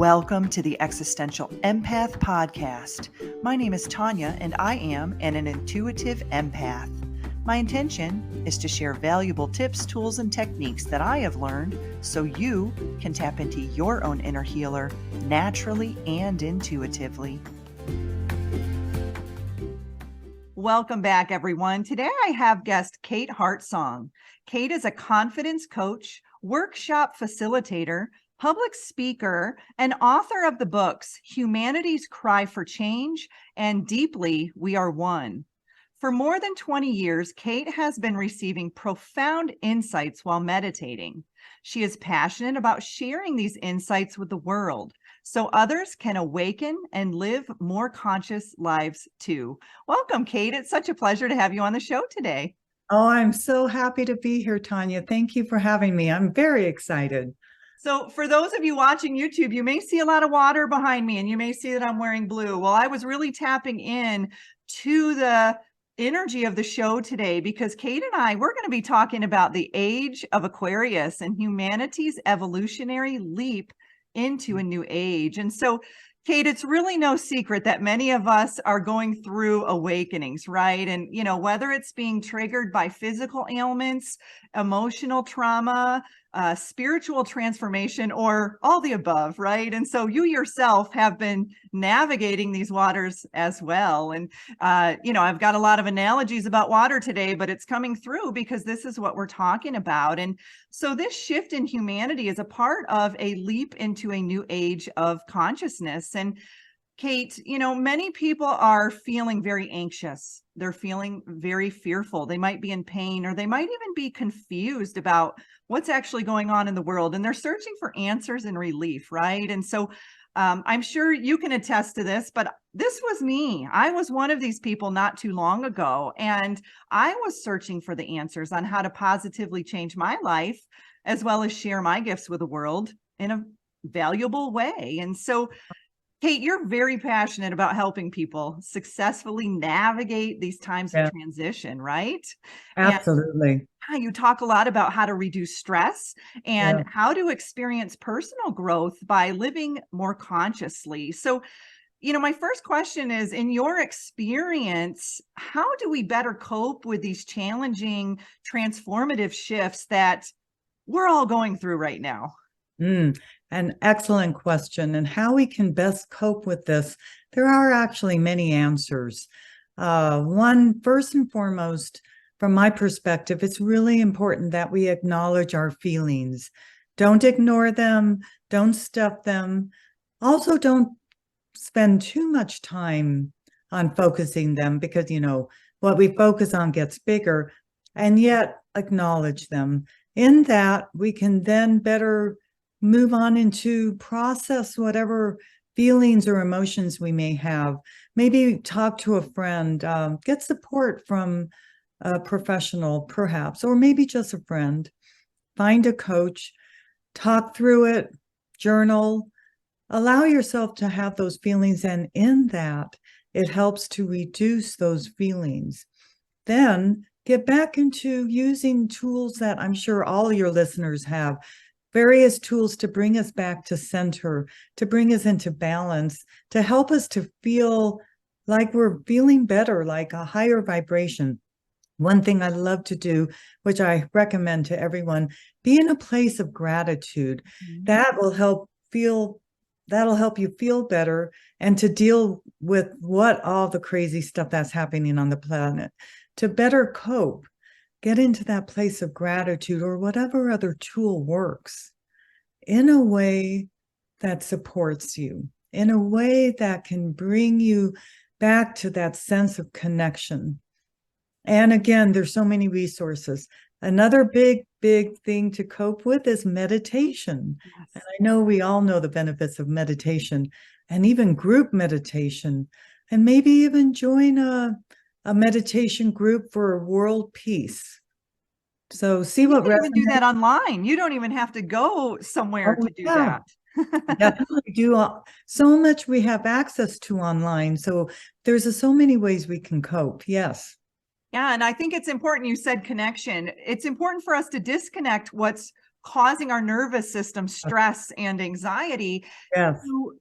Welcome to the Existential Empath Podcast. My name is Tanya, and I am an intuitive empath. My intention is to share valuable tips, tools, and techniques that I have learned so you can tap into your own inner healer naturally and intuitively. Welcome back, everyone. Today I have guest Kate Heartsong. Kate is a confidence coach, workshop facilitator, public speaker, and author of the books Humanity's Cry for Change and Deeply We Are One. For more than 20 years, Kate has been receiving profound insights while meditating. She is passionate about sharing these insights with the world so others can awaken and live more conscious lives too. Welcome, Kate. It's such a pleasure to have you on the show today. Oh, I'm so happy to be here, Tanya. Thank you for having me. I'm very excited. So for those of you watching YouTube, you may see a lot of water behind me and you may see that I'm wearing blue. Well, I was really tapping in to the energy of the show today because Kate and we're going to be talking about the Age of Aquarius and humanity's evolutionary leap into a new age. And so, Kate, it's really no secret that many of us are going through awakenings, right? And, whether it's being triggered by physical ailments, emotional trauma, spiritual transformation, or all the above, right? And so you yourself have been navigating these waters as well. And, I've got a lot of analogies about water today, but it's coming through because this is what we're talking about. And so this shift in humanity is a part of a leap into a new age of consciousness. And Kate, many people are feeling very anxious. They're feeling very fearful. They might be in pain, or they might even be confused about what's actually going on in the world. And they're searching for answers and relief, right? And so I'm sure you can attest to this, but this was me. I was one of these people not too long ago, and I was searching for the answers on how to positively change my life, as well as share my gifts with the world in a valuable way. And so Kate, you're very passionate about helping people successfully navigate these times of transition, right? Absolutely. And you talk a lot about how to reduce stress and how to experience personal growth by living more consciously. So, my first question is, in your experience, how do we better cope with these challenging, transformative shifts that we're all going through right now? An excellent question. And how we can best cope with this, there are actually many answers. One, first and foremost, from my perspective, it's really important that we acknowledge our feelings. Don't ignore them. Don't stuff them. Also, don't spend too much time on focusing them because, what we focus on gets bigger, and yet acknowledge them. In that, we can then better move on into process whatever feelings or emotions we may have. Maybe talk to a friend, get support from a professional perhaps, or maybe just a friend. Find a coach, talk through it, journal, allow yourself to have those feelings, and in that, it helps to reduce those feelings. Then get back into using tools that I'm sure all your listeners have, various tools to bring us back to center, to bring us into balance, to help us to feel like we're feeling better, like a higher vibration. One thing I love to do, which I recommend to everyone, be in a place of gratitude. That'll help you feel better and to deal with all the crazy stuff that's happening on the planet. To better cope, get into that place of gratitude or whatever other tool works in a way that supports you, in a way that can bring you back to that sense of connection. And again, there's so many resources. Another big thing to cope with is meditation. Yes. And I know we all know the benefits of meditation and even group meditation, and maybe even join a meditation group for world peace. So see what you can even do that online. You don't even have to go somewhere to do that. Definitely do so much we have access to online. So there's so many ways we can cope. Yes. Yeah. And I think it's important. You said connection. It's important for us to disconnect what's causing our nervous system stress and anxiety Yes. to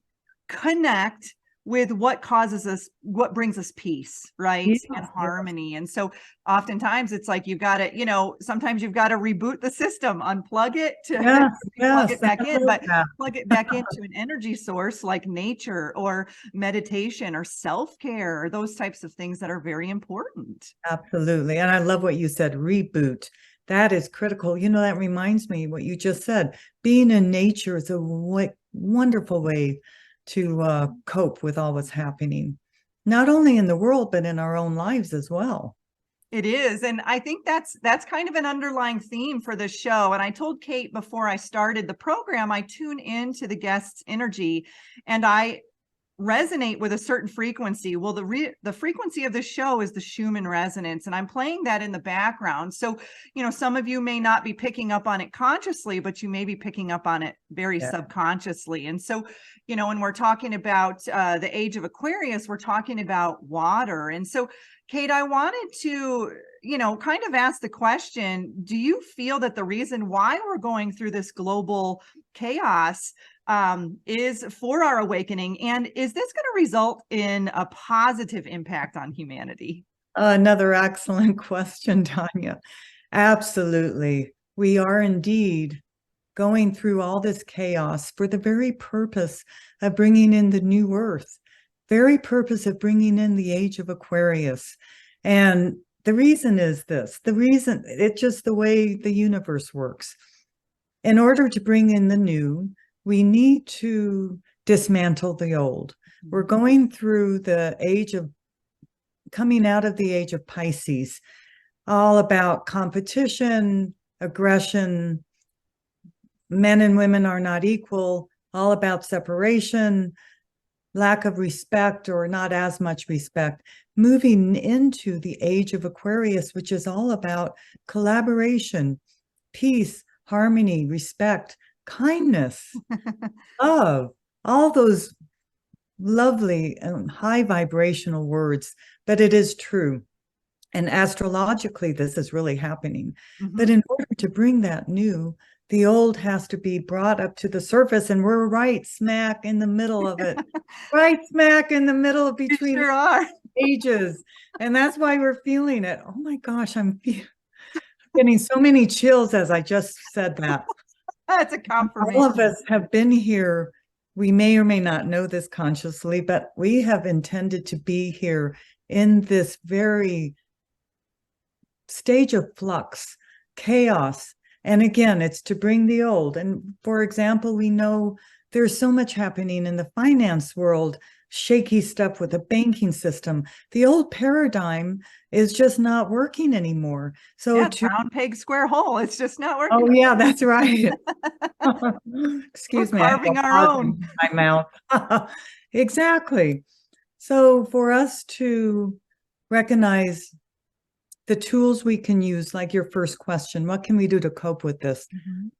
connect with what causes us, what brings us peace, right? Yes, And yes. harmony. And so oftentimes it's like, you've got to, sometimes you've got to reboot the system, unplug it to Yes, plug yes, it back I in, love but that. plug it back into an energy source like nature or meditation or self-care or those types of things that are very important. Absolutely. And I love what you said, reboot. That is critical. That reminds me what you just said. Being in nature is a wonderful way to cope with all what's happening, not only in the world, but in our own lives as well. It is. And I think that's kind of an underlying theme for this show. And I told Kate before I started the program, I tune into the guest's energy and I resonate with a certain frequency. Well, the frequency of the show is the Schumann resonance, and I'm playing that in the background. So, some of you may not be picking up on it consciously, but you may be picking up on it very subconsciously. And so, when we're talking about the age of Aquarius, we're talking about water. And so, Kate, I wanted to, kind of ask the question, do you feel that the reason why we're going through this global chaos is for our awakening? And is this going to result in a positive impact on humanity? Another excellent question, Tanya. Absolutely. We are indeed going through all this chaos for the very purpose of bringing in the new earth, very purpose of bringing in the age of Aquarius. And the reason is this, it's just the way the universe works. In order to bring in the new, we need to dismantle the old. We're going through coming out of the age of Pisces, all about competition, aggression, men and women are not equal, all about separation, lack of respect or not as much respect, moving into the age of Aquarius, which is all about collaboration, peace, harmony, respect, kindness, love, all those lovely and high vibrational words, but it is true. And astrologically, this is really happening. But in order to bring that new, the old has to be brought up to the surface, and we're right smack in the middle of it, right smack in the middle between sure are. ages. And that's why we're feeling it. Oh my gosh, I'm getting so many chills as I just said that. That's a confirmation. All of us have been here. We may or may not know this consciously, but we have intended to be here in this very stage of flux, chaos. And again, it's to bring the old. And for example, we know there's so much happening in the finance world, shaky stuff with the banking system. The old paradigm is just not working anymore. So round peg, square hole. It's just not working. Oh yeah, that's right. Excuse me, carving our own. My mouth. Exactly. So for us to recognize the tools we can use, like your first question, what can we do to cope with this?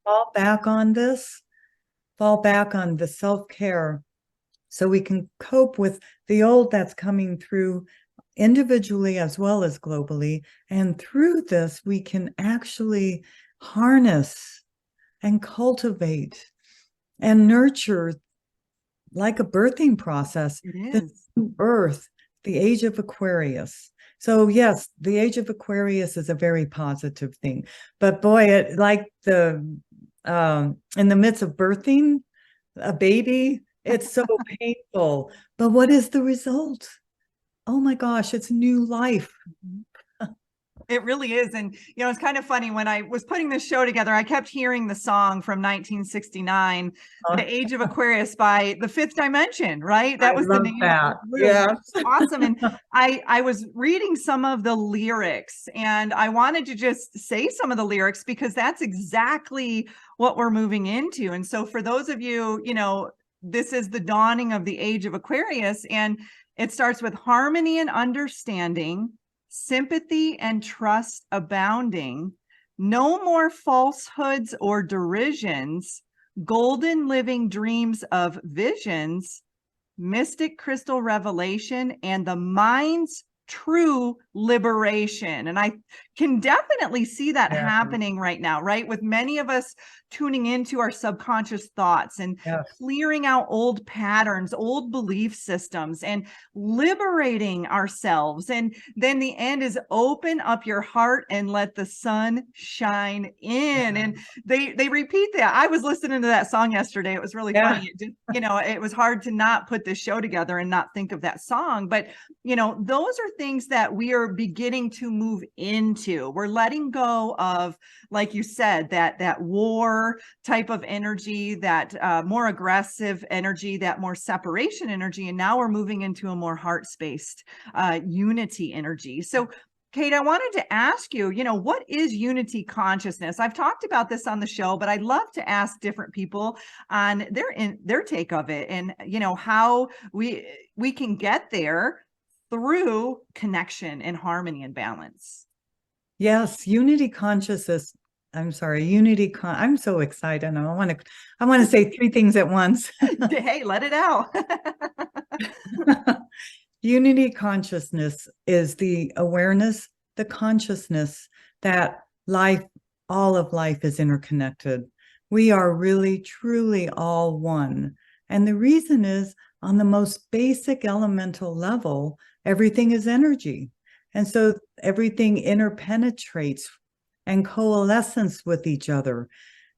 Fall back on this, fall back on the self-care so we can cope with the old that's coming through individually as well as globally. And through this, we can actually harness and cultivate and nurture, like a birthing process, the new earth, the age of Aquarius. So yes, the age of Aquarius is a very positive thing, but boy, in the midst of birthing a baby, it's so painful. But what is the result? Oh my gosh, it's new life. It really is. And, it's kind of funny, when I was putting this show together, I kept hearing the song from 1969, The Age of Aquarius by The Fifth Dimension, right? That was the name. Yeah. Awesome. And I was reading some of the lyrics, and I wanted to just say some of the lyrics because that's exactly what we're moving into. And so for those of you, this is the dawning of the age of Aquarius, and it starts with harmony and understanding, sympathy and trust abounding, no more falsehoods or derisions, golden living dreams of visions, mystic crystal revelation, and the mind's true liberation. And I can definitely see that Yeah. happening right now, right? With many of us tuning into our subconscious thoughts and Yes. clearing out old patterns, old belief systems, and liberating ourselves. And then the end is open up your heart and let the sun shine in. And they repeat that. I was listening to that song yesterday. It was really Yeah. funny. It did, it was hard to not put this show together and not think of that song. But those are things that we are beginning to move into. We're letting go of, like you said, that war type of energy, that more aggressive energy, that more separation energy. And now we're moving into a more heart-spaced unity energy. So Kate, I wanted to ask you, what is unity consciousness? I've talked about this on the show, but I'd love to ask different people on their take of it, and how we can get there through connection and harmony and balance. Yes, unity consciousness. I'm sorry, unity I'm so excited. I want to say three things at once. Hey, let it out. Unity consciousness is the awareness, the consciousness that all of life is interconnected. We are really, truly all one. And the reason is, on the most basic elemental level, everything is energy. And so everything interpenetrates and coalesces with each other.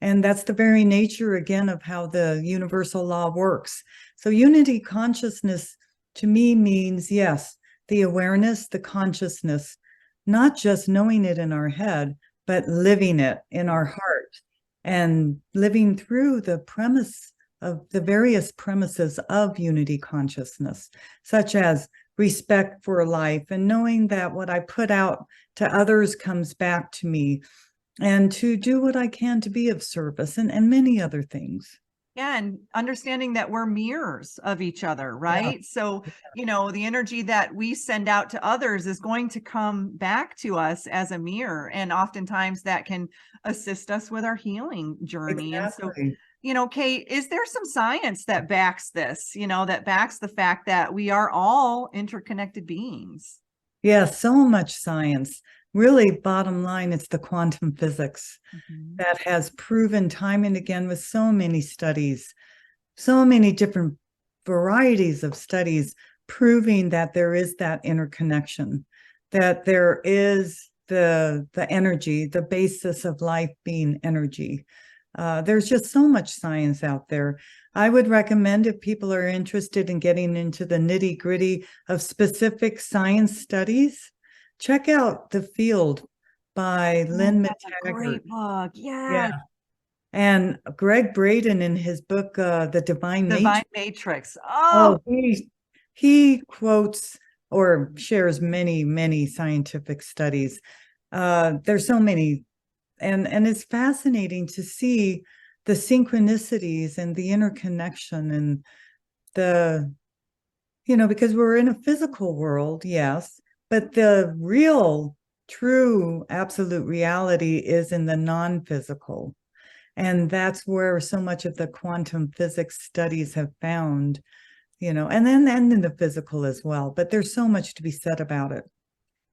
And that's the very nature, again, of how the universal law works. So unity consciousness to me means, yes, the awareness, the consciousness, not just knowing it in our head, but living it in our heart and living through the premise of the various premises of unity consciousness, such as respect for life and knowing that what I put out to others comes back to me, and to do what I can to be of service, and many other things. Yeah, and understanding that we're mirrors of each other, right? Yeah. So, the energy that we send out to others is going to come back to us as a mirror. And oftentimes that can assist us with our healing journey. Exactly. And so, Kate, is there some science that backs this, that backs the fact that we are all interconnected beings? Yeah, so much science. Really, bottom line, it's the quantum physics that has proven time and again with so many studies, so many different varieties of studies proving that there is that interconnection, that there is the energy, the basis of life being energy. There's just so much science out there. I would recommend, if people are interested in getting into the nitty-gritty of specific science studies, check out The Field by Lynn That's a McTaggart. great book. Yeah. And Greg Braden, in his book, The Divine Matrix. He quotes or shares many, many scientific studies. There's so many, and it's fascinating to see the synchronicities and the interconnection and because we're in a physical world, yes, but the real, true, absolute reality is in the non-physical. And that's where so much of the quantum physics studies have found, and in the physical as well. But there's so much to be said about it.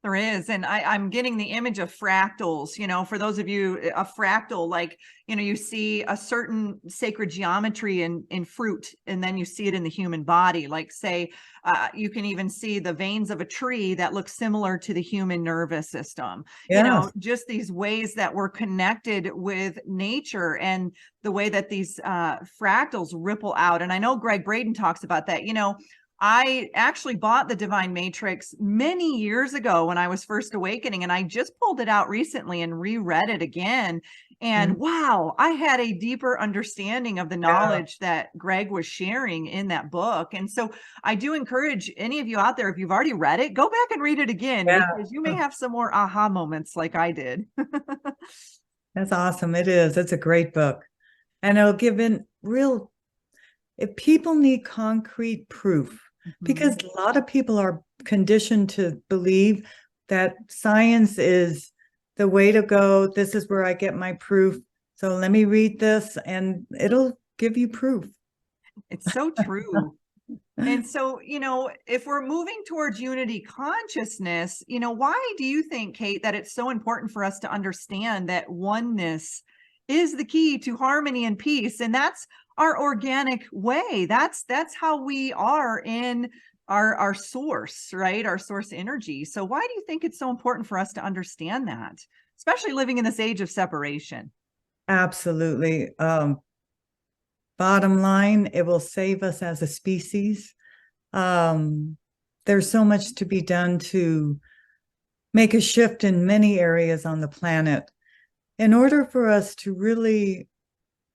There is. And I'm getting the image of fractals, for those of you, a fractal, like, you see a certain sacred geometry in fruit, and then you see it in the human body. Like, say, you can even see the veins of a tree that look similar to the human nervous system. Yes. Just these ways that we're connected with nature and the way that these fractals ripple out. And I know Greg Braden talks about that. I actually bought the Divine Matrix many years ago when I was first awakening, and I just pulled it out recently and reread it again. And wow, I had a deeper understanding of the knowledge that Greg was sharing in that book. And so I do encourage any of you out there, if you've already read it, go back and read it again, because you may have some more aha moments like I did. That's awesome. It is. It's a great book. And it'll give if people need concrete proof, because a lot of people are conditioned to believe that science is the way to go. This is where I get my proof. So let me read this and it'll give you proof. It's so true. And so, if we're moving towards unity consciousness, why do you think, Kate, that it's so important for us to understand that oneness is the key to harmony and peace? And that's our organic way. That's how we are in our source, right? Our source energy. So why do you think it's so important for us to understand that, especially living in this age of separation? Absolutely. Bottom line, it will save us as a species. Um, there's so much to be done to make a shift in many areas on the planet. In order for us to really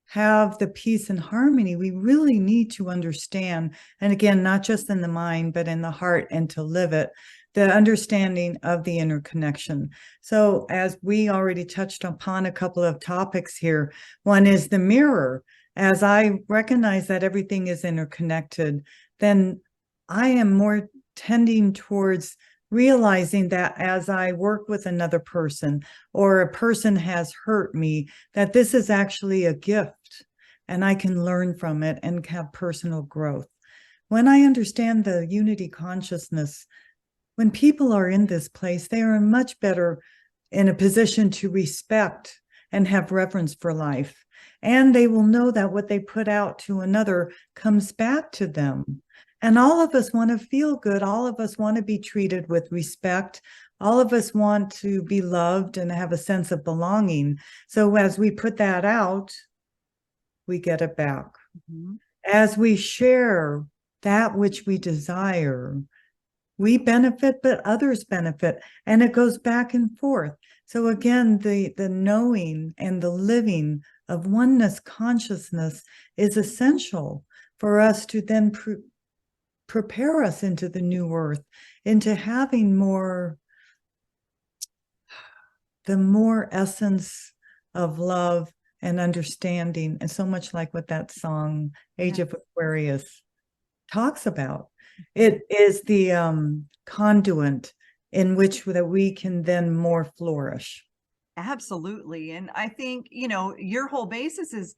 have the peace and harmony, we really need to understand, and again, not just in the mind, but in the heart, and to live it, the understanding of the interconnection. So, as we already touched upon a couple of topics here, one is the mirror. As I recognize that everything is interconnected, then I am more tending towards realizing that as I work with another person, or a person has hurt me, that this is actually a gift and I can learn from it and have personal growth. When I understand the unity consciousness, when people are in this place, they are much better in a position to respect and have reverence for life. And they will know that what they put out to another comes back to them. And all of us want to feel good. All of us want to be treated with respect. All of us want to be loved and have a sense of belonging. So as we put that out, we get it back. Mhm. As we share that which we desire, we benefit, but others benefit. And it goes back and forth. So again, the knowing and the living of oneness consciousness is essential for us to then prepare us into the new earth, into having the more essence of love and understanding, and so much like what that song Age Yeah. of Aquarius talks about. It is the conduit in which that we can then more flourish. Absolutely. And I think, your whole basis is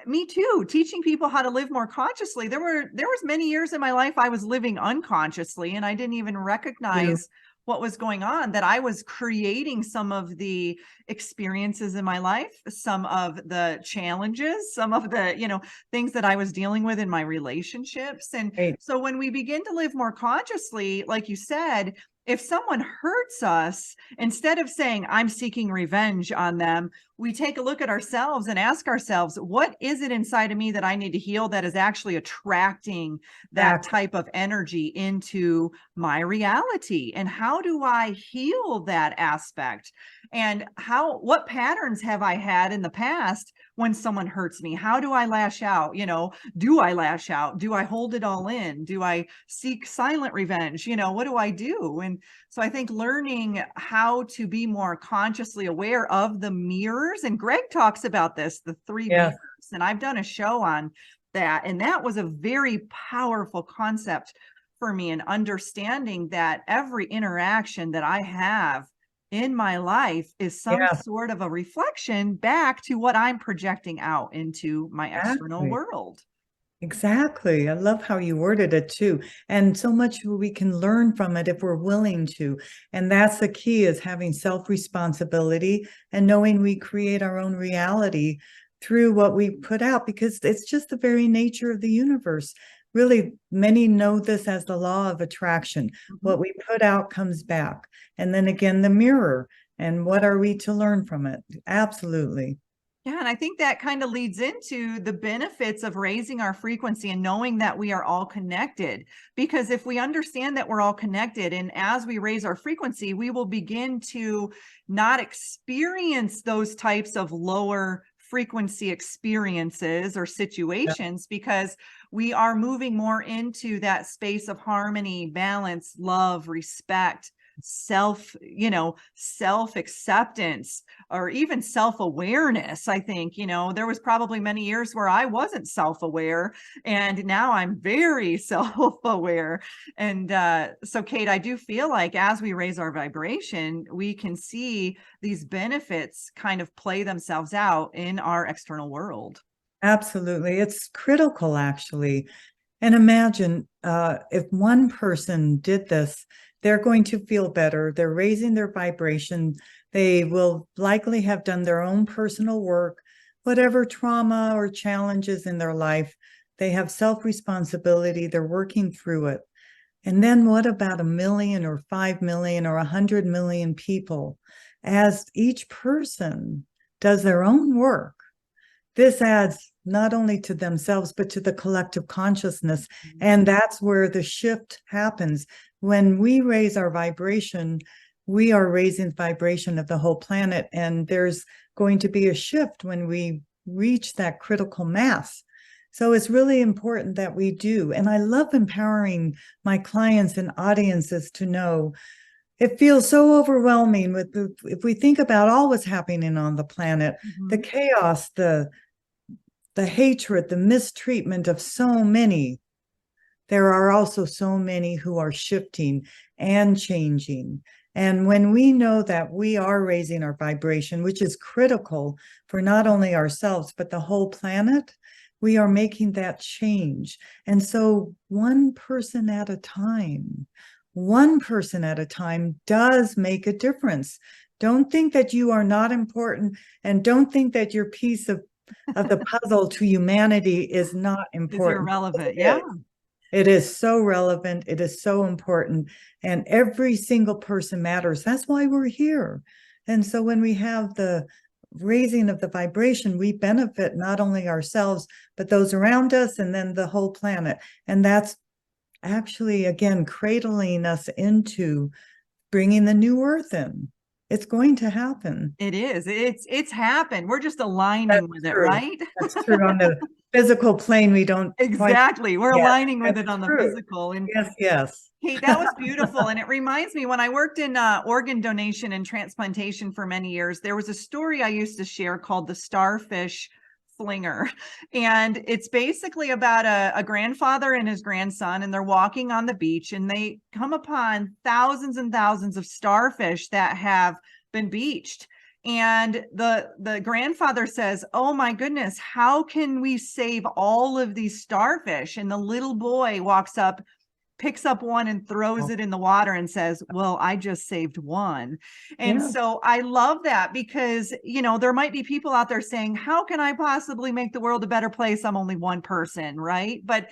me too, teaching people how to live more consciously. There was many years in my life I was living unconsciously and I didn't even You, recognize what was going on, that I was creating some of the experiences in my life, some of the challenges, some of the, things that I was dealing with in my relationships. And right, so when we begin to live more consciously, like you said, if someone hurts us, instead of saying, I'm seeking revenge on them, we take a look at ourselves and ask ourselves, what is it inside of me that I need to heal that is actually attracting that exactly. type of energy into my reality? And how do I heal that aspect? And what patterns have I had in the past when someone hurts me? How do I lash out? Do I lash out? Do I hold it all in? Do I seek silent revenge? What do I do? And so I think learning how to be more consciously aware of the mirrors, and Greg talks about this, the three Yes, mirrors, and I've done a show on that. And that was a very powerful concept for me, in understanding that every interaction that I have in my life is some yes, sort of a reflection back to what I'm projecting out into my external exactly. world. Exactly. I love how you worded it too. And so much we can learn from it if we're willing to. And that's the key, is having self-responsibility and knowing we create our own reality through what we put out, because it's just the very nature of the universe. Really, many know this as the law of attraction. Mhm. What we put out comes back. And then again, the mirror. And what are we to learn from it? Absolutely. Yeah, and I think that kind of leads into the benefits of raising our frequency and knowing that we are all connected. Because if we understand that we're all connected, and as we raise our frequency, we will begin to not experience those types of lower frequency experiences or situations, because we are moving more into that space of harmony, balance, love, respect, self acceptance, or even self-awareness. I think, there was probably many years where I wasn't self-aware, and now I'm very self-aware. And so, Kate, I do feel like as we raise our vibration, we can see these benefits kind of play themselves out in our external world. Absolutely. It's critical, actually. And imagine if one person did this, they're going to feel better. They're raising their vibration. They will likely have done their own personal work, whatever trauma or challenges in their life. They have self-responsibility. They're working through it. And then what about 1 million or 5 million or 100 million people? As each person does their own work, this adds not only to themselves, but to the collective consciousness. And that's where the shift happens. When we raise our vibration, we are raising vibration of the whole planet. And there's going to be a shift when we reach that critical mass. So it's really important that we do. And I love empowering my clients and audiences to know it feels so overwhelming if we think about all what's happening on the planet, the chaos, the hatred, the mistreatment of so many. There are also so many who are shifting and changing. And when we know that we are raising our vibration, which is critical for not only ourselves, but the whole planet, we are making that change. And so one person at a time does make a difference. Don't think that you are not important, and don't think that your piece of the puzzle to humanity is not important. Is irrelevant. Yeah. It is so relevant. It is so important. And every single person matters. That's why we're here. And so when we have the raising of the vibration, we benefit not only ourselves, but those around us, and then the whole planet. And that's actually, again, cradling us into bringing the new earth in. It's going to happen. It is. It's happened. We're just aligning with it, right? That's true. On the physical plane, we don't exactly. We're aligning with it on true. the physical. And yes. Kate, that was beautiful. And it reminds me, when I worked in organ donation and transplantation for many years, there was a story I used to share called the Starfish Flinger. And it's basically about a grandfather and his grandson, and they're walking on the beach, and they come upon thousands and thousands of starfish that have been beached. And the grandfather says, "Oh my goodness, how can we save all of these starfish?" And the little boy walks up, picks up one and throws it in the water and says, "Well, I just saved one." And so I love that, because, you know, there might be people out there saying, how can I possibly make the world a better place? I'm only one person, right? But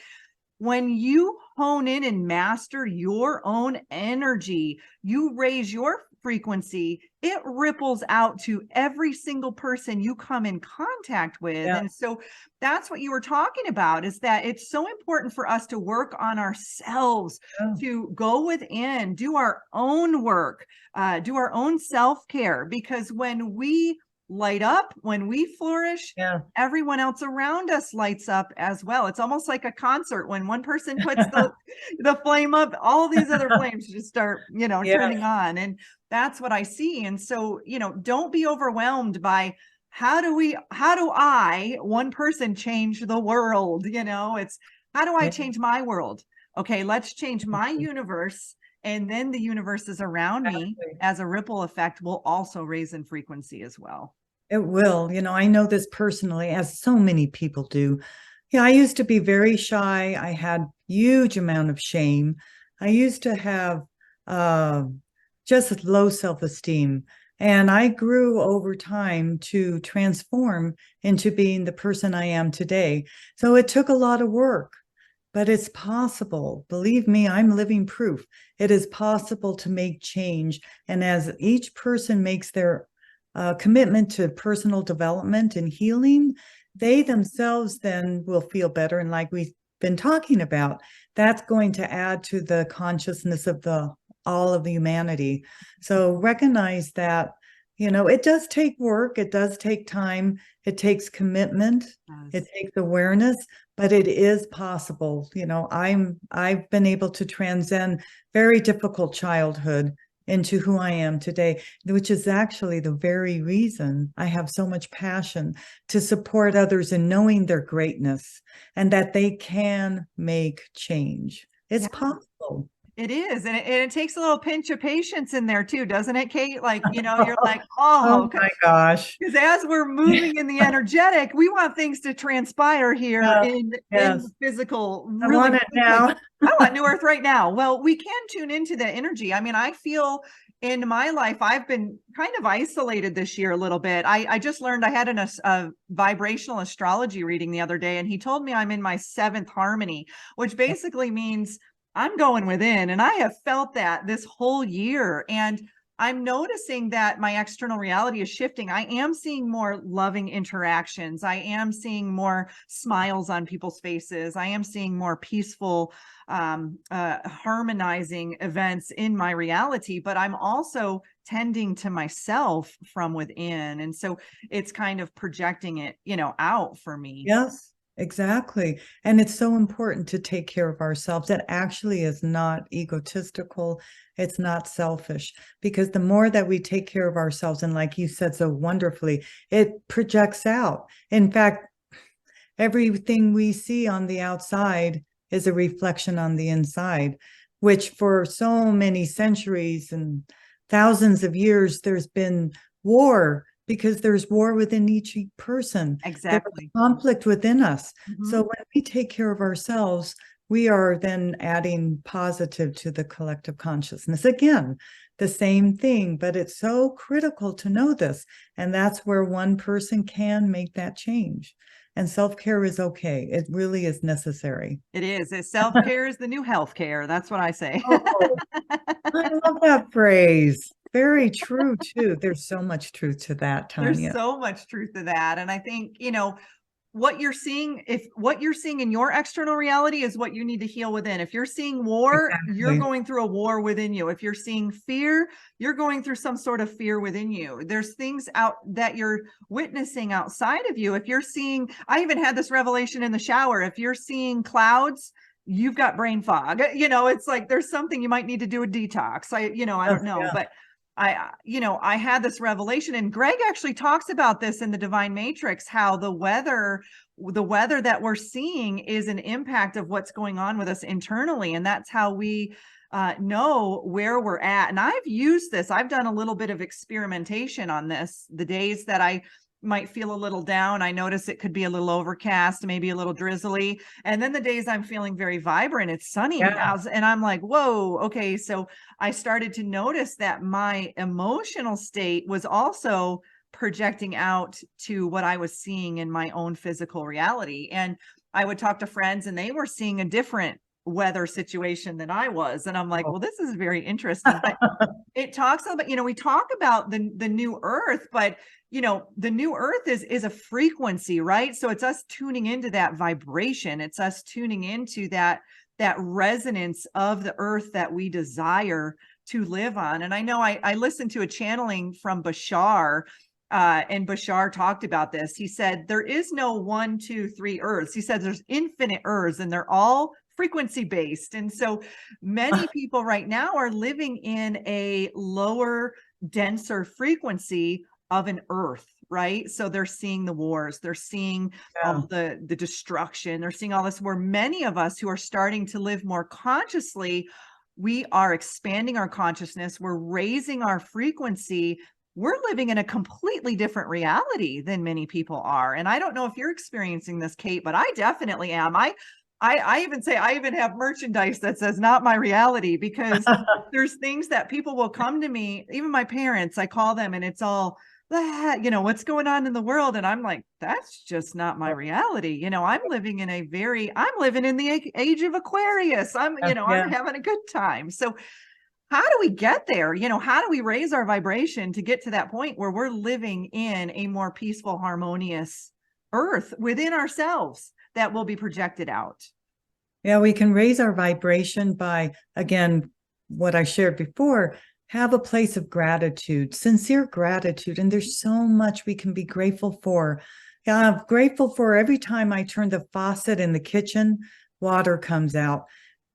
when you hone in and master your own energy, you raise your frequency, it ripples out to every single person you come in contact with. And so that's what you were talking about, is that it's so important for us to work on ourselves, to go within, do our own work, do our own self-care, because when we light up, when we flourish, everyone else around us lights up as well. It's almost like a concert. When one person puts the flame up, all these other flames just start, you know, turning on. And that's what I see. And so, you know, don't be overwhelmed by how do I, one person, change the world? You know, it's how do I change my world? Okay, let's change my universe. And then the universes around me, as a ripple effect, will also raise in frequency as well. It will. You know, I know this personally, as so many people do. Yeah, I used to be very shy. I had huge amount of shame. I used to have just low self-esteem. And I grew over time to transform into being the person I am today. So it took a lot of work. But it's possible. Believe me, I'm living proof. It is possible to make change. And as each person makes their commitment to personal development and healing, they themselves then will feel better. And like we've been talking about, that's going to add to the consciousness of all of humanity. So recognize that, you know, it does take work. It does take time. It takes commitment. It takes awareness, but it is possible. You know, I've been able to transcend very difficult childhood into who I am today, which is actually the very reason I have so much passion to support others in knowing their greatness and that they can make change. It's possible. It is. And it takes a little pinch of patience in there too, doesn't it, Kate? Like, you're like, oh, Oh my gosh. because as we're moving in the energetic, we want things to transpire here Yes, in the yes. physical I really want it quickly. now. I want New Earth right now. Well, we can tune into the energy. I mean, I feel in my life, I've been kind of isolated this year a little bit. I just learned I had a vibrational astrology reading the other day, and he told me I'm in my seventh harmony, which basically means I'm going within. And I have felt that this whole year. And I'm noticing that my external reality is shifting. I am seeing more loving interactions. I am seeing more smiles on people's faces. I am seeing more peaceful, harmonizing events in my reality, but I'm also tending to myself from within. And so it's kind of projecting it, out for me. Yes, exactly. And it's so important to take care of ourselves. That actually is not egotistical. It's not selfish, because the more that we take care of ourselves, and like you said so wonderfully, it projects out. In fact, everything we see on the outside is a reflection on the inside, which for so many centuries and thousands of years, there's been war, because there's war within each person. There's Exactly. conflict within us. So Mhm. when we take care of ourselves, we are then adding positive to the collective consciousness. Again, the same thing, but it's so critical to know this. And that's where one person can make that change. And self-care is okay. It really is necessary. It is. Self-care is the new healthcare. That's what I say. Oh, I love that phrase. Very true, too. There's so much truth to that, There's Tanya. so much truth to that. And I think, what you're seeing, if what you're seeing in your external reality is what you need to heal within. If you're seeing war, you're Exactly. going through a war within you. If you're seeing fear, you're going through some sort of fear within you. There's things out that you're witnessing outside of you. If you're seeing, I even had this revelation in the shower. If you're seeing clouds, you've got brain fog. It's like there's something you might need to do a detox. I Yes, don't know, yeah. but I had this revelation, and Greg actually talks about this in the Divine Matrix, how the weather that we're seeing is an impact of what's going on with us internally. And that's how we know where we're at. And I've used this. I've done a little bit of experimentation on this. The days that I might feel a little down, I notice it could be a little overcast, maybe a little drizzly. And then the days I'm feeling very vibrant, it's sunny. Yeah. And I'm like, whoa, okay. So I started to notice that my emotional state was also projecting out to what I was seeing in my own physical reality. And I would talk to friends, and they were seeing a different weather situation than I was. And I'm like, Oh. well, this is very interesting. But it talks about, we talk about the new earth, but the new earth is a frequency, right? So it's us tuning into that vibration. It's us tuning into that resonance of the earth that we desire to live on. And I know I listened to a channeling from Bashar, and Bashar talked about this. He said, there is no 1, 2, 3 earths. He said there's infinite earths, and they're all frequency based. And so many people right now are living in a lower, denser frequency of an earth, right? So they're seeing the wars, they're seeing Yeah. all the destruction, they're seeing all this, where many of us who are starting to live more consciously, we are expanding our consciousness, we're raising our frequency. We're living in a completely different reality than many people are. And I don't know if you're experiencing this, Kate, but I definitely am. I even say I even have merchandise that says not my reality, because there's things that people will come to me, even my parents, I call them, and it's all that, what's going on in the world. And I'm like, that's just not my reality. I'm living in the age of Aquarius. Yeah. I'm having a good time. So how do we get there? How do we raise our vibration to get to that point where we're living in a more peaceful, harmonious earth within ourselves that will be projected out? Yeah, we can raise our vibration by, again, what I shared before, have a place of gratitude, sincere gratitude. And there's so much we can be grateful for. Yeah, I'm grateful for every time I turn the faucet in the kitchen, water comes out.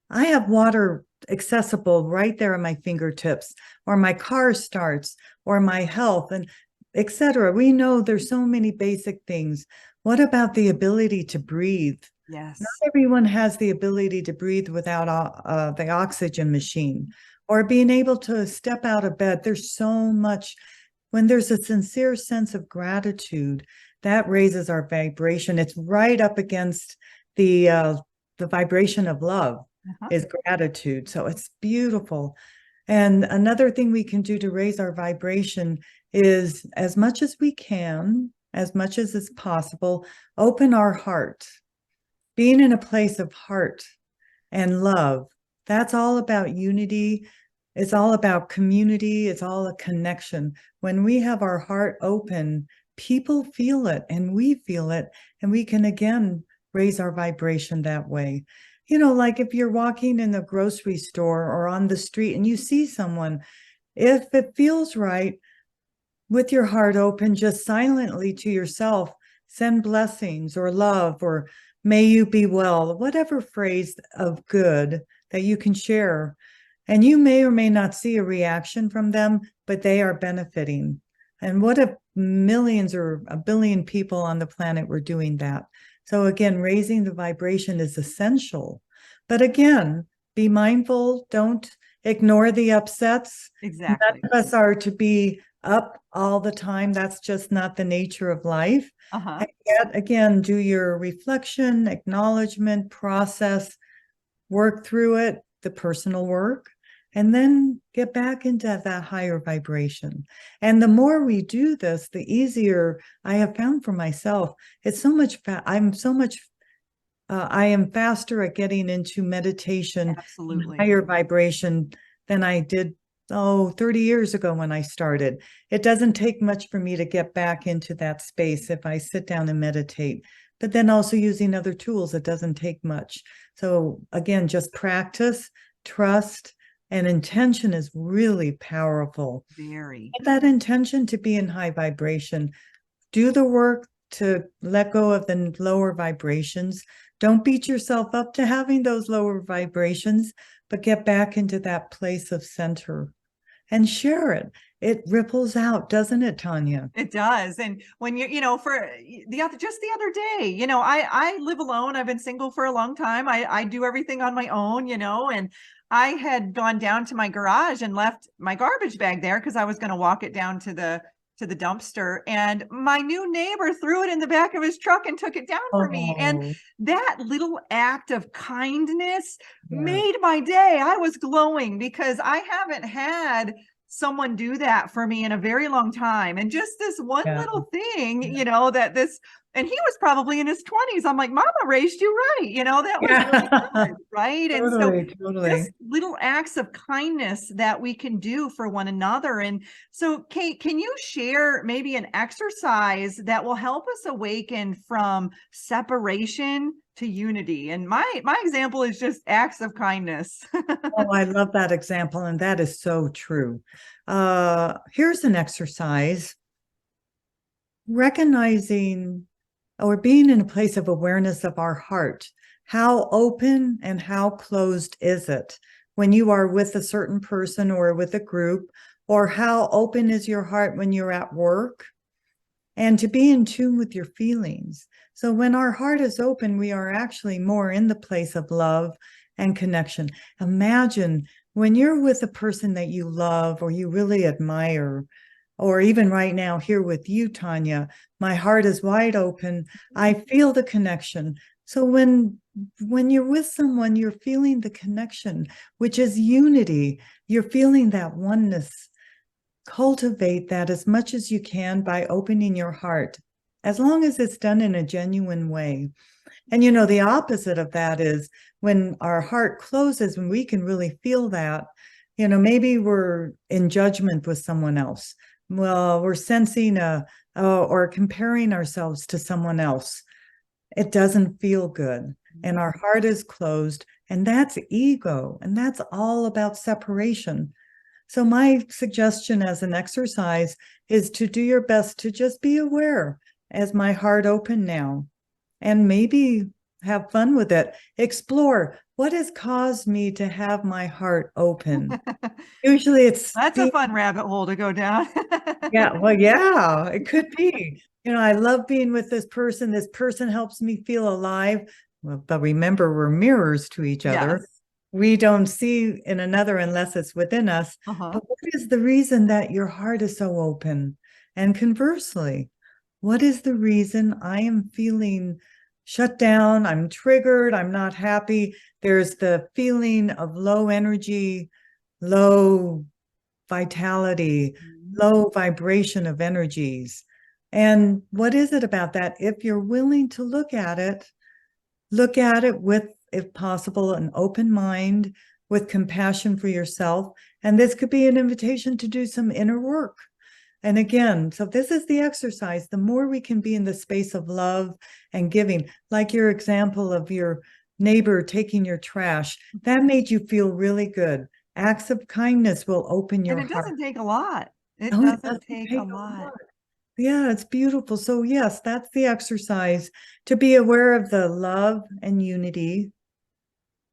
I have water accessible right there at my fingertips, or my car starts, or my health, and etc. We know there's so many basic things. What about the ability to breathe? Yes. Everyone has the ability to breathe without the oxygen machine or being able to step out of bed. There's so much, when there's a sincere sense of gratitude, that raises our vibration. It's right up against the vibration of love Uh-huh. is gratitude. So it's beautiful. And another thing we can do to raise our vibration is, as much as we can, as much as is possible, open our heart. Being in a place of heart and love, that's all about unity. It's all about community. It's all a connection. When we have our heart open, people feel it and we feel it, and we can again raise our vibration that way. Like if you're walking in the grocery store or on the street and you see someone, if it feels right, with your heart open, just silently to yourself, send blessings or love or may you be well, whatever phrase of good that you can share. And you may or may not see a reaction from them, but they are benefiting. And what if millions or a billion people on the planet were doing that? So again, raising the vibration is essential. But again, be mindful, don't ignore the upsets. None Exactly. of us are to be up all the time. That's just not the nature of life. Uh-huh. And yet again, do your reflection, acknowledgement, process, work through it, the personal work, and then get back into that higher vibration. And the more we do this, the easier I have found for myself. It's so much, I am faster at getting into meditation and Absolutely. higher vibration than I did, 30 years ago when I started. It doesn't take much for me to get back into that space if I sit down and meditate. But then also using other tools, it doesn't take much. So again, just practice, trust, and intention is really powerful. Very. Get that intention to be in high vibration. Do the work to let go of the lower vibrations. Don't beat yourself up to having those lower vibrations, but get back into that place of center and share it. It ripples out, doesn't it, Tanya? It does. And when for just the other day, I live alone. I've been single for a long time. I do everything on my own, and I had gone down to my garage and left my garbage bag there because I was going to walk it down to the dumpster, and my new neighbor threw it in the back of his truck and took it down for me. And Oh, that little act of kindness yeah, made my day. I was glowing because I haven't had someone do that for me in a very long time. And just this one yeah, little thing, yeah. and he was probably in his 20s. I'm like, Mama raised you right. That was really Yeah. good. Right. And so Totally, just totally. little acts of kindness that we can do for one another. And so, Kate, can you share maybe an exercise that will help us awaken from separation to unity? And my example is just acts of kindness. Oh, I love that example, and that is so true. Here's an exercise: recognizing or being in a place of awareness of our heart. How open and how closed is it when you are with a certain person or with a group? Or how open is your heart when you're at work? And to be in tune with your feelings. So when our heart is open, we are actually more in the place of love and connection. Imagine when you're with a person that you love or you really admire, or even right now here with you, Tanya, my heart is wide open. I feel the connection. So when you're with someone, you're feeling the connection, which is unity. You're feeling that oneness. Cultivate that as much as you can by opening your heart, as long as it's done in a genuine way. And the opposite of that is when our heart closes, when we can really feel that, maybe we're in judgment with someone else. Well, we're sensing or comparing ourselves to someone else. It doesn't feel good. And our heart is closed, and that's ego. And that's all about separation. So my suggestion as an exercise is to do your best to just be aware as my heart open now, and maybe have fun with it. Explore what has caused me to have my heart open. Usually it's That's a being, fun rabbit hole to go down. yeah, well, yeah, it could be. I love being with this person. This person helps me feel alive. but remember, we're mirrors to each other. Yes. We don't see in another unless it's within us. Uh-huh. But what is the reason that your heart is so open? And conversely, what is the reason I am feeling shut down? I'm triggered. I'm not happy. There's the feeling of low energy, low vitality, Mhm. low vibration of energies. And what is it about that? If you're willing to look at it with, if possible, an open mind, with compassion for yourself. And this could be an invitation to do some inner work. And again, so this is the exercise. The more we can be in the space of love and giving, like your example of your neighbor taking your trash, that made you feel really good. Acts of kindness will open And your it heart. doesn't take a lot. It Oh, it doesn't doesn't take a take a lot. lot. Yeah, it's beautiful. So, yes, that's the exercise, to be aware of the love and unity,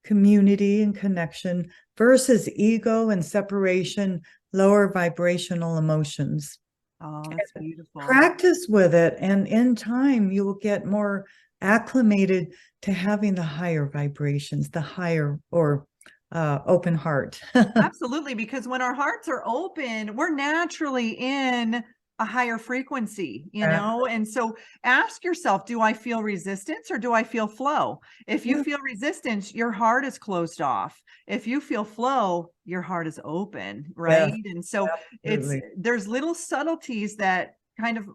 community and connection versus ego and separation, lower vibrational emotions. Oh, that's beautiful. Practice with it, and in time, you will get more acclimated to having the higher vibrations, the higher or open heart. Absolutely, because when our hearts are open, we're naturally in a higher frequency, And so ask yourself, do I feel resistance or do I feel flow? If you Yeah, feel resistance, your heart is closed off. If you feel flow, your heart is open, yes, right? And so absolutely. there's little subtleties that kind of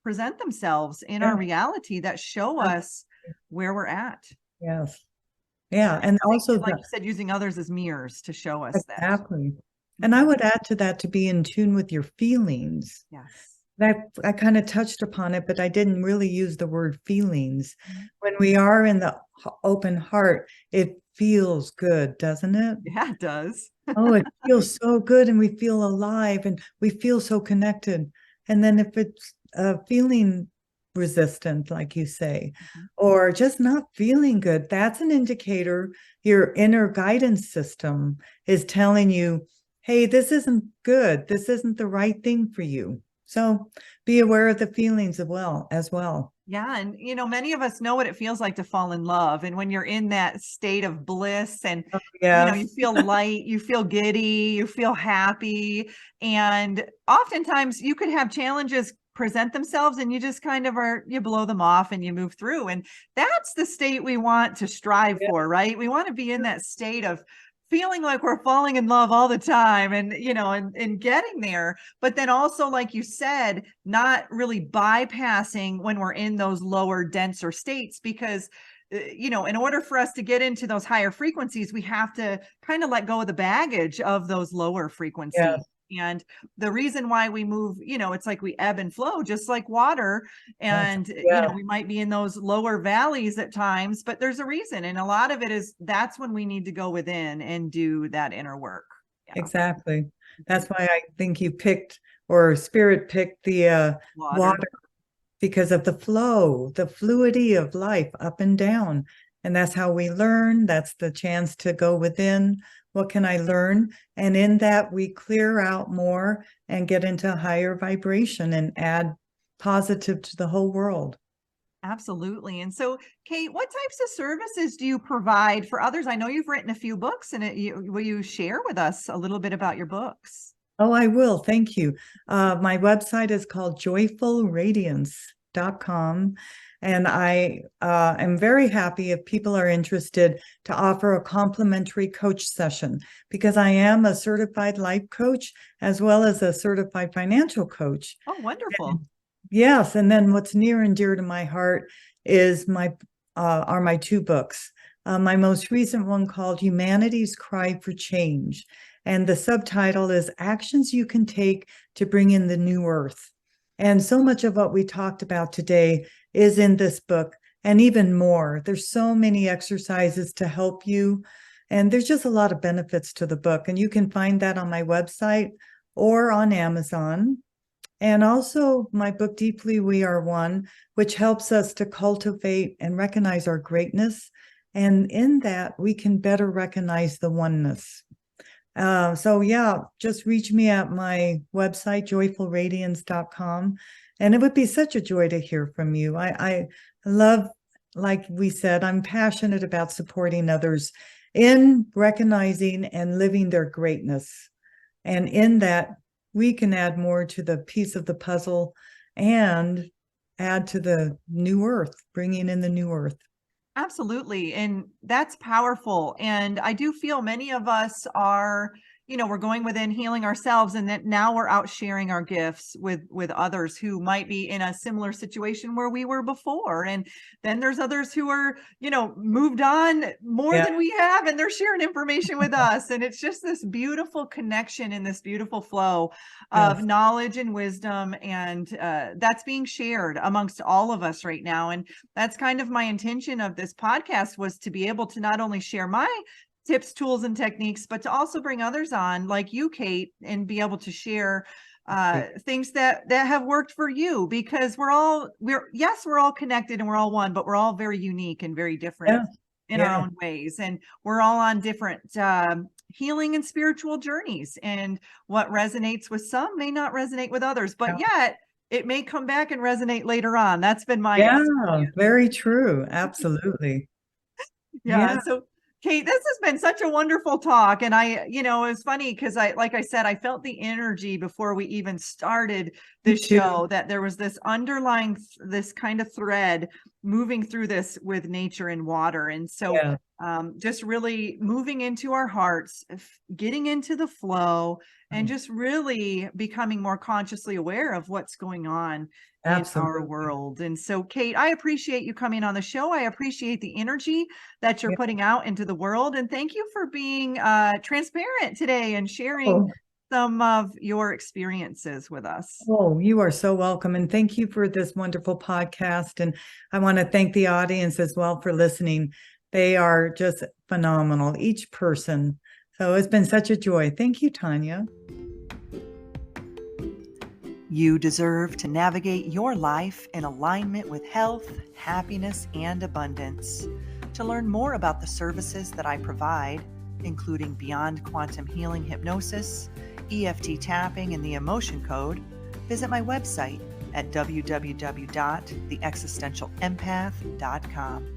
present themselves in Yeah, our reality that show us where we're at. yes. Yeah, and also Like the you said, using others as mirrors to show us that. exactly. And I Mhm. would add to that, to be in tune with your feelings. Yes. That I kind of touched upon it, but I didn't really use the word feelings. Mhm. When we are in the open heart, it feels good, doesn't it? Yeah, it does. Oh, it feels so good, and we feel alive, and we feel so connected. And then if it's feeling resistant, like you say, Mhm. or just not feeling good, that's an indicator your inner guidance system is telling you, hey, this isn't good. This isn't the right thing for you. So be aware of the feelings as well. Yeah, and many of us know what it feels like to fall in love. And when you're in that state of bliss and you Yes. feel light, you feel giddy, you feel happy. And oftentimes you could have challenges present themselves and you just kind of you blow them off and you move through. And that's the state we want to strive Yeah. for, right? We want to be in that state of feeling like we're falling in love all the time and and getting there, but then also, like you said, not really bypassing when we're in those lower denser states, because in order for us to get into those higher frequencies, we have to kind of let go of the baggage of those lower frequencies. Yes. And the reason why we move, it's like we ebb and flow just like water. Yes. And Yeah. we might be in those lower valleys at times, but there's a reason, and a lot of it is that's when we need to go within and do that inner work. Yeah. Exactly. Mhm. That's why I think you picked, or spirit picked, the Water. water, because of the flow, the fluidity of life up and down. And that's how we learn. That's the chance to go within. What can I learn? And in that, we clear out more and get into higher vibration and add positive to the whole world. Absolutely. And so, Kate, what types of services do you provide for others? I know you've written a few books, and will you share with us a little bit about your books? Oh, I will. Thank you. My website is called joyfulradiance.com. And I am very happy, if people are interested, to offer a complimentary coach session, because I am a certified life coach as well as a certified financial coach. Oh, wonderful. And yes, and then what's near and dear to my heart is are my two books. My most recent one, called Humanity's Cry for Change, and the subtitle is Actions You Can Take to Bring in the New Earth. And so much of what we talked about today is in this book, and even more. There's so many exercises to help you, and there's just a lot of benefits to the book. And you can find that on my website or on Amazon. And also my book, Deeply We Are One, which helps us to cultivate and recognize our greatness. And in that, we can better recognize the oneness. So yeah, just reach me at my website, joyfulradiance.com. And it would be such a joy to hear from you. I love like we said, I'm passionate about supporting others in recognizing and living their greatness. And in that, we can add more to the piece of the puzzle and add to the new earth, bringing in the new earth. Absolutely. And that's powerful. And I do feel many of us are, we're going within, healing ourselves, and that now we're out sharing our gifts with others who might be in a similar situation where we were before. And then there's others who are, moved on more than we have, and they're sharing information with us. And it's just this beautiful connection and this beautiful flow of knowledge and wisdom. And that's being shared amongst all of us right now. And that's kind of my intention of this podcast, was to be able to not only share my tips, tools, and techniques, but to also bring others on like you, Kate, and be able to share things that have worked for you, because we're all connected and we're all one, but we're all very unique and very different in our own ways. And we're all on different healing and spiritual journeys. And what resonates with some may not resonate with others, but yet it may come back and resonate later on. That's been my experience. Very true. Absolutely. So Kate, this has been such a wonderful talk. And it was funny because like I said, I felt the energy before we even started this show, that there was this underlying, this kind of thread moving through this with nature and water. And so just really moving into our hearts, getting into the flow, and just really becoming more consciously aware of what's going on in our world. And so, Kate, I appreciate you coming on the show. I appreciate the energy that you're putting out into the world. And thank you for being transparent today and sharing some of your experiences with us. Oh, you are so welcome. And thank you for this wonderful podcast. And I want to thank the audience as well for listening. They are just phenomenal, each person. So it's been such a joy. Thank you, Tanya. You deserve to navigate your life in alignment with health, happiness, and abundance. To learn more about the services that I provide, including Beyond Quantum Healing Hypnosis, EFT tapping, and the Emotion Code, visit my website at www.theexistentialempath.com.